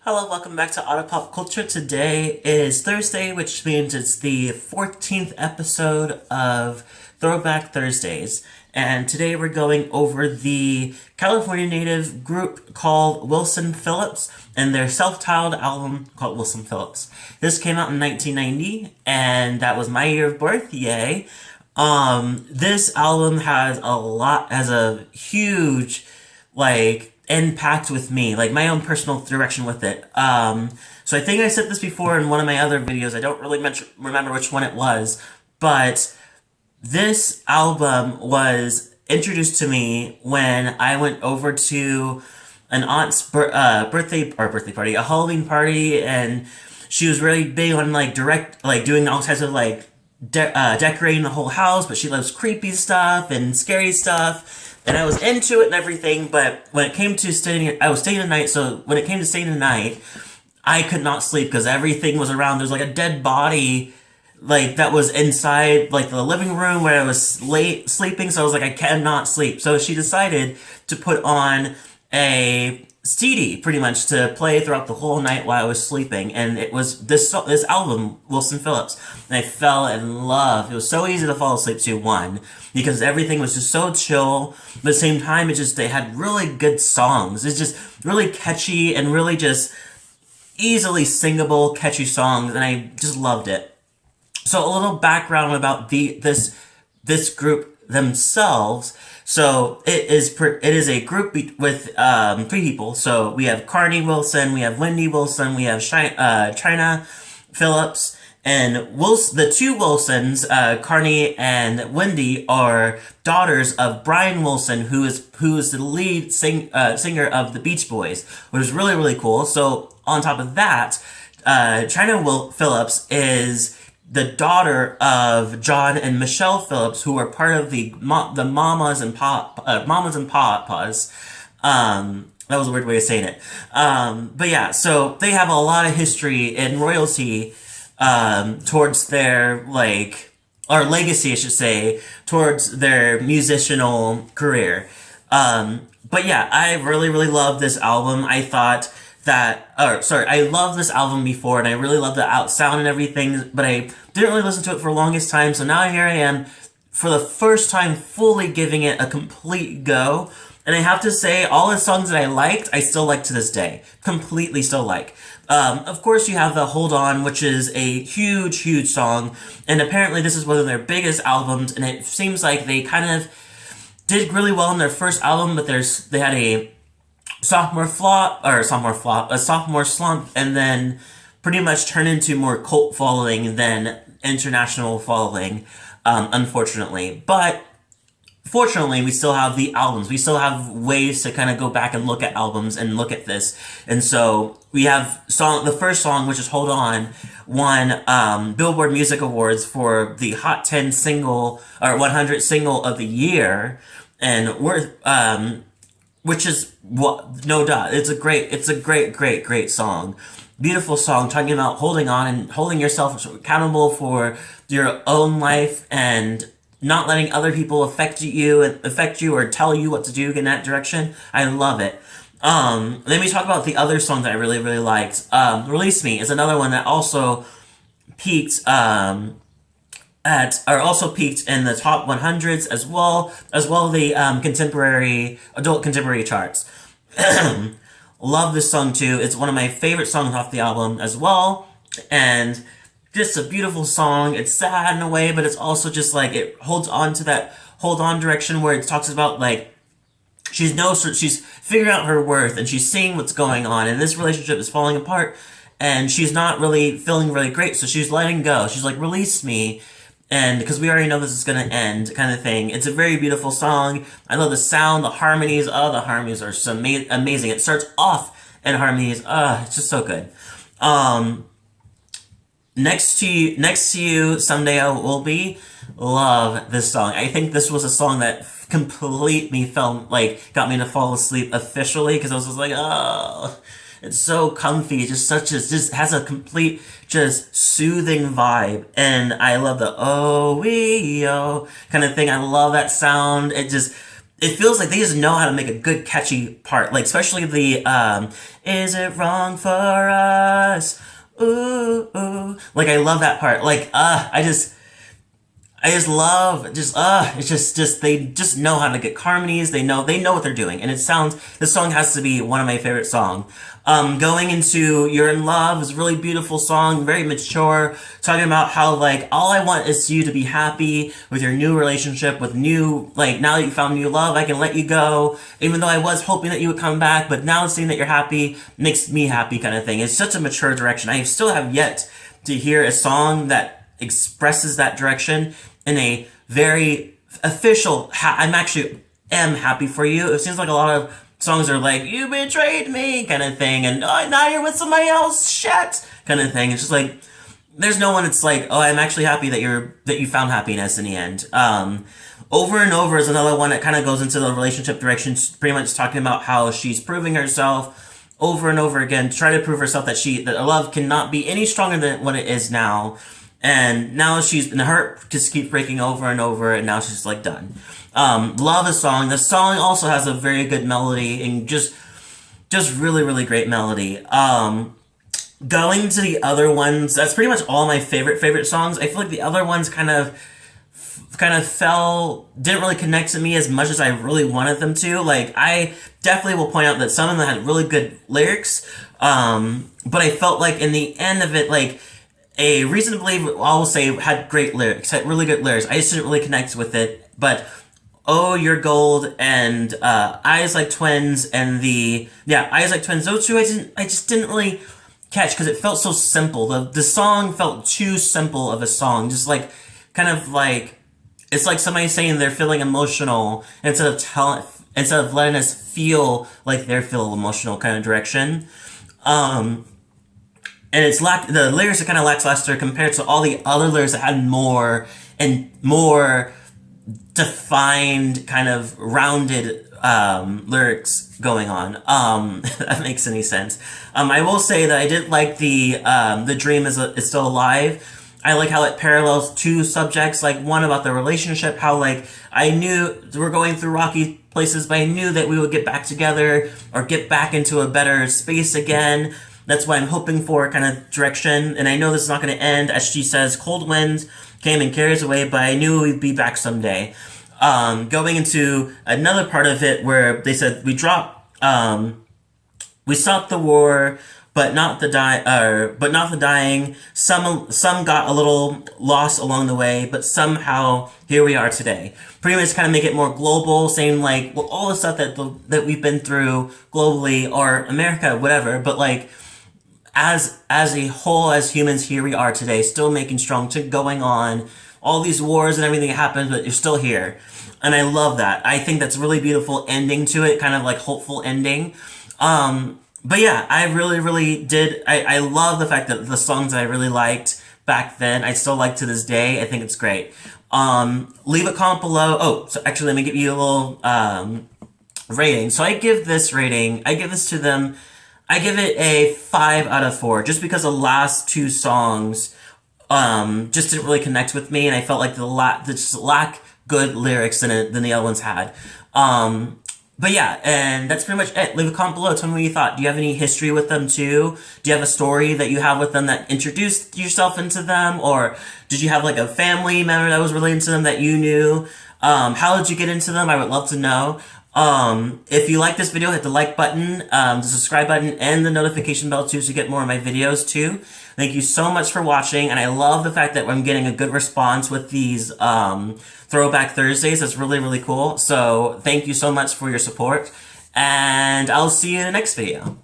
Hello, welcome back to Otter Pop Culture. Today is Thursday, which means it's the 14th episode of Throwback Thursdays. And today we're going over the California native group called Wilson Phillips and their self-titled album called Wilson Phillips. This came out in 1990, and that was my year of birth. Yay. This album has a huge, impact with me, like my own personal direction with it. So I think I said this before in one of my other videos. I don't really remember which one it was, but this album was introduced to me when I went over to an aunt's birthday party, a Halloween party, and she was really big on doing all types of decorating the whole house, but she loves creepy stuff and scary stuff. And I was into it and everything, but when it came to I was staying the night, so when it came to staying the night, I could not sleep because everything was around. There's a dead body, that was inside, the living room where I was sleeping, so I was I cannot sleep. So she decided to put on a CD, pretty much, to play throughout the whole night while I was sleeping, and it was this album, Wilson Phillips, and I fell in love. It was so easy to fall asleep to, one, because everything was just so chill, but at the same time, they had really good songs. It's just really catchy and really just easily singable, catchy songs, and I just loved it. So a little background about this group themselves. So it is a group with three people. So we have Carney Wilson, we have Wendy Wilson, we have China Phillips, and the two Wilsons, Carney and Wendy, are daughters of Brian Wilson, who is the lead singer of the Beach Boys, which is really, really cool. So on top of that, China Phillips is the daughter of John and Michelle Phillips, who are part of the Mamas and Papas. That was a weird way of saying it. But yeah, so they have a lot of history and royalty towards their, or legacy, I should say, towards their musical career. But yeah, I really, really love this album. I loved this album before, and I really loved the sound and everything, but I didn't really listen to it for the longest time, so now here I am, for the first time, fully giving it a complete go, and I have to say, all the songs that I liked, I still like to this day. Completely still like. Of course, you have the Hold On, which is a huge, huge song, and apparently this is one of their biggest albums, and it seems like they kind of did really well in their first album, but they had a sophomore slump, and then pretty much turned into more cult following than international following, unfortunately. But fortunately, we still have the albums. We still have ways to kind of go back and look at albums and look at this. And so we have the first song, which is Hold On, won Billboard Music Awards for the Hot 10 single, or 100 single of the year, and which is no doubt. It's a great song. Beautiful song, talking about holding on and holding yourself accountable for your own life and not letting other people affect you or tell you what to do in that direction. I love it. Let me talk about the other song that I really, really liked. Release Me is another one that also peaked peaked in the top 100s as well the adult contemporary charts. Love this song too. It's one of my favorite songs off the album as well, and just a beautiful song. It's sad in a way, but it's also just it holds on to that hold on direction where it talks about she's figuring out her worth and she's seeing what's going on, and this relationship is falling apart and she's not really feeling really great, so she's letting go. She's release me. And because we already know this is going to end, kind of thing. It's a very beautiful song. I love the sound, the harmonies. Oh, the harmonies are so amazing. It starts off in harmonies. It's just so good. Next to you, Someday I Will Be. Love this song. I think this was a song that completely got me to fall asleep officially, because I was just oh. It's so comfy. Just has a complete, just soothing vibe. And I love the oh, we, oh kind of thing. I love that sound. it feels like they just know how to make a good catchy part, like especially the is it wrong for us, ooh, ooh. Like I love that part. Like I just love it's just they just know how to get harmonies. They know what they're doing, and this song has to be one of my favorite songs. Going into You're in Love is a really beautiful song, very mature, talking about how like all I want is you to be happy with your new relationship, with new, like, now that you found new love, I can let you go, even though I was hoping that you would come back, but now seeing that you're happy makes me happy, kind of thing. It's such a mature direction. I still have yet to hear a song that expresses that direction in a very official, I'm actually am happy for you. It seems like a lot of songs are like, you betrayed me, kind of thing, and oh, now you're with somebody else, shit, kind of thing. It's just like, there's no one that's like, oh, I'm actually happy that you found happiness in the end. Over and Over is another one that kind of goes into the relationship direction, pretty much talking about how she's proving herself over and over again to try to prove herself that her love cannot be any stronger than what it is now. And now she's been hurt, just keep breaking over and over, and now she's like done. Love a song. The song also has a very good melody and just really, really great melody. Going to the other ones, that's pretty much all my favorite songs. I feel like the other ones kind of didn't really connect to me as much as I really wanted them to. Like, I definitely will point out that some of them had really good lyrics, but I felt like in the end of it, like, A Reason to Believe, I will say, had great lyrics, had really good lyrics. I just didn't really connect with it, but Oh, You're Gold and Eyes Like Twins and Eyes Like Twins, those two I just didn't really catch because it felt so simple. The song felt too simple of a song, just like, kind of like, it's like somebody saying they're feeling emotional instead of letting us feel like they're feeling emotional kind of direction. And the lyrics are kind of lackluster compared to all the other lyrics that had more defined, kind of rounded lyrics going on. If that makes any sense. I will say that I did like the Dream is Still Alive. I like how it parallels two subjects, like one about the relationship, how like I knew we're going through rocky places, but I knew that we would get back together or get back into a better space again. That's what I'm hoping for, kind of direction. And I know this is not going to end, as she says, cold winds came and carried us away, but I knew we'd be back someday. Going into another part of it where they said we stopped the war, but not the dying. Some got a little lost along the way, but somehow here we are today. Pretty much kind of make it more global, saying like, well, all the stuff that we've been through globally or America, whatever, but like, as a whole, as humans, here we are today, still making strong, going on, all these wars and everything that happens, but you're still here. And I love that. I think that's a really beautiful ending to it, kind of like hopeful ending. But yeah, I really, really did. I love the fact that the songs that I really liked back then, I still like to this day. I think it's great. Leave a comment below. Oh, so actually, let me give you a little rating. So I give this to them, I give it a 5 out of 4, just because the last two songs just didn't really connect with me, and I felt like they just lack good lyrics than the other ones had. But yeah, and that's pretty much it. Leave a comment below. Tell me what you thought. Do you have any history with them too? Do you have a story that you have with them that introduced yourself into them? Or did you have like a family member that was related to them that you knew? How did you get into them? I would love to know. If you like this video, hit the like button, the subscribe button, and the notification bell too, so you get more of my videos too. Thank you so much for watching, and I love the fact that I'm getting a good response with these Throwback Thursdays. That's really, really cool. So thank you so much for your support, and I'll see you in the next video.